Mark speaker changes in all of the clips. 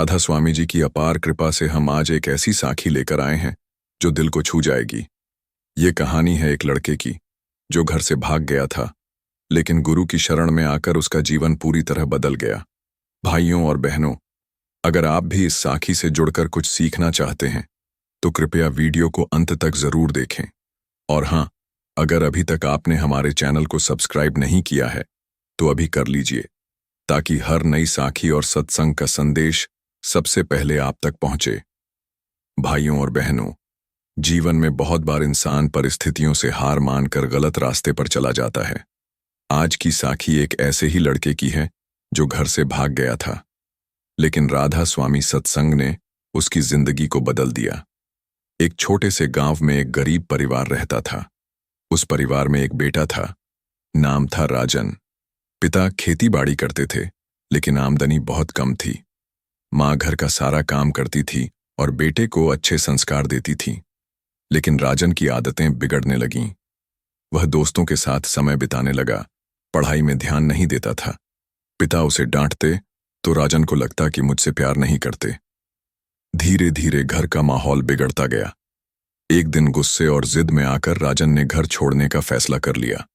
Speaker 1: राधा स्वामी जी की अपार कृपा से हम आज एक ऐसी साखी लेकर आए हैं जो दिल को छू जाएगी। ये कहानी है एक लड़के की जो घर से भाग गया था, लेकिन गुरु की शरण में आकर उसका जीवन पूरी तरह बदल गया। भाइयों और बहनों, अगर आप भी इस साखी से जुड़कर कुछ सीखना चाहते हैं तो कृपया वीडियो को अंत तक जरूर देखें। और हाँ, अगर अभी तक आपने हमारे चैनल को सब्सक्राइब नहीं किया है तो अभी कर लीजिए, ताकि हर नई साखी और सत्संग का संदेश सबसे पहले आप तक पहुंचे। भाइयों और बहनों, जीवन में बहुत बार इंसान परिस्थितियों से हार मानकर गलत रास्ते पर चला जाता है। आज की साखी एक ऐसे ही लड़के की है जो घर से भाग गया था, लेकिन राधा स्वामी सत्संग ने उसकी जिंदगी को बदल दिया। एक छोटे से गांव में एक गरीब परिवार रहता था। उस परिवार में एक बेटा था, नाम था राजन। पिता खेती बाड़ी करते थे, लेकिन आमदनी बहुत कम थी। माँ घर का सारा काम करती थी और बेटे को अच्छे संस्कार देती थी, लेकिन राजन की आदतें बिगड़ने लगीं। वह दोस्तों के साथ समय बिताने लगा, पढ़ाई में ध्यान नहीं देता था। पिता उसे डांटते तो राजन को लगता कि मुझसे प्यार नहीं करते। धीरे धीरे घर का माहौल बिगड़ता गया। एक दिन गुस्से और जिद में आकर राजन ने घर छोड़ने का फैसला कर लिया।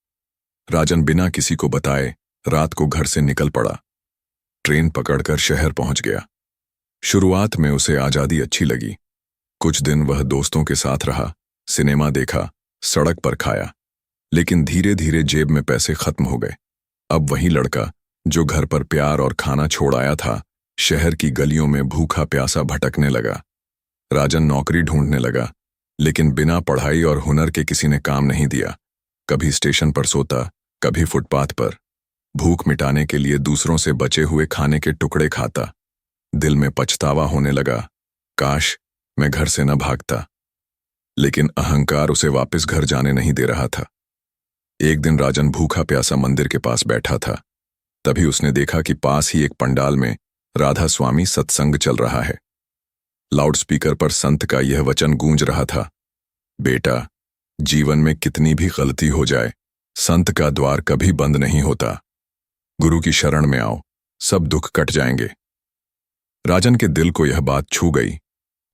Speaker 1: राजन बिना किसी को बताए रात को घर से निकल पड़ा। ट्रेन पकड़कर शहर पहुंच गया। शुरुआत में उसे आजादी अच्छी लगी। कुछ दिन वह दोस्तों के साथ रहा, सिनेमा देखा, सड़क पर खाया, लेकिन धीरे धीरे जेब में पैसे खत्म हो गए। अब वही लड़का जो घर पर प्यार और खाना छोड़ आया था, शहर की गलियों में भूखा प्यासा भटकने लगा। राजन नौकरी ढूंढने लगा, लेकिन बिना पढ़ाई और हुनर के किसी ने काम नहीं दिया। कभी स्टेशन पर सोता, कभी फुटपाथ पर। भूख मिटाने के लिए दूसरों से बचे हुए खाने के टुकड़े खाता। दिल में पछतावा होने लगा, काश मैं घर से न भागता। लेकिन अहंकार उसे वापस घर जाने नहीं दे रहा था। एक दिन राजन भूखा प्यासा मंदिर के पास बैठा था। तभी उसने देखा कि पास ही एक पंडाल में राधा स्वामी सत्संग चल रहा है। लाउडस्पीकर पर संत का यह वचन गूंज रहा था, बेटा, जीवन में कितनी भी गलती हो जाए, संत का द्वार कभी बंद नहीं होता। गुरु की शरण में आओ, सब दुख कट जाएंगे। राजन के दिल को यह बात छू गई।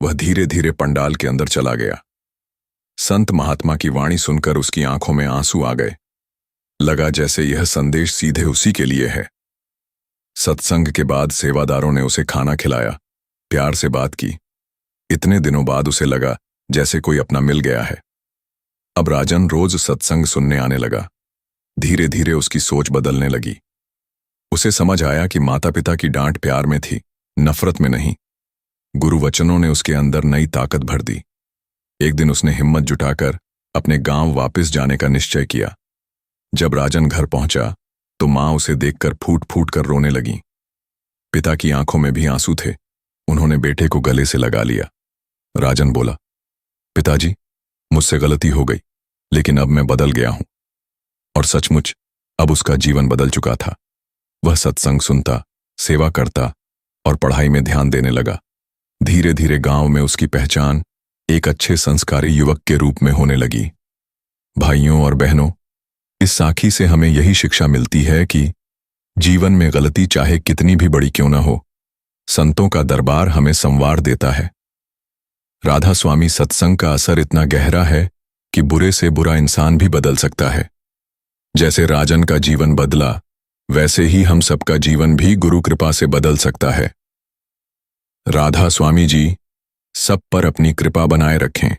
Speaker 1: वह धीरे धीरे पंडाल के अंदर चला गया। संत महात्मा की वाणी सुनकर उसकी आंखों में आंसू आ गए। लगा जैसे यह संदेश सीधे उसी के लिए है। सत्संग के बाद सेवादारों ने उसे खाना खिलाया, प्यार से बात की। इतने दिनों बाद उसे लगा जैसे कोई अपना मिल गया है। अब राजन रोज सत्संग सुनने आने लगा। धीरे धीरे उसकी सोच बदलने लगी। उसे समझ आया कि माता पिता की डांट प्यार में थी, नफरत में नहीं। गुरु वचनों ने उसके अंदर नई ताकत भर दी। एक दिन उसने हिम्मत जुटाकर अपने गांव वापस जाने का निश्चय किया। जब राजन घर पहुंचा तो मां उसे देखकर फूट फूट कर रोने लगी। पिता की आंखों में भी आंसू थे। उन्होंने बेटे को गले से लगा लिया। राजन बोला, पिताजी, मुझसे गलती हो गई, लेकिन अब मैं बदल गया हूं। और सचमुच अब उसका जीवन बदल चुका था। वह सत्संग सुनता, सेवा करता और पढ़ाई में ध्यान देने लगा। धीरे धीरे गांव में उसकी पहचान एक अच्छे संस्कारी युवक के रूप में होने लगी। भाइयों और बहनों, इस साखी से हमें यही शिक्षा मिलती है कि जीवन में गलती चाहे कितनी भी बड़ी क्यों न हो, संतों का दरबार हमें संवार देता है। राधा स्वामी सत्संग का असर इतना गहरा है कि बुरे से बुरा इंसान भी बदल सकता है। जैसे राजन का जीवन बदला, वैसे ही हम सबका जीवन भी गुरु कृपा से बदल सकता है। राधा स्वामी जी सब पर अपनी कृपा बनाए रखें।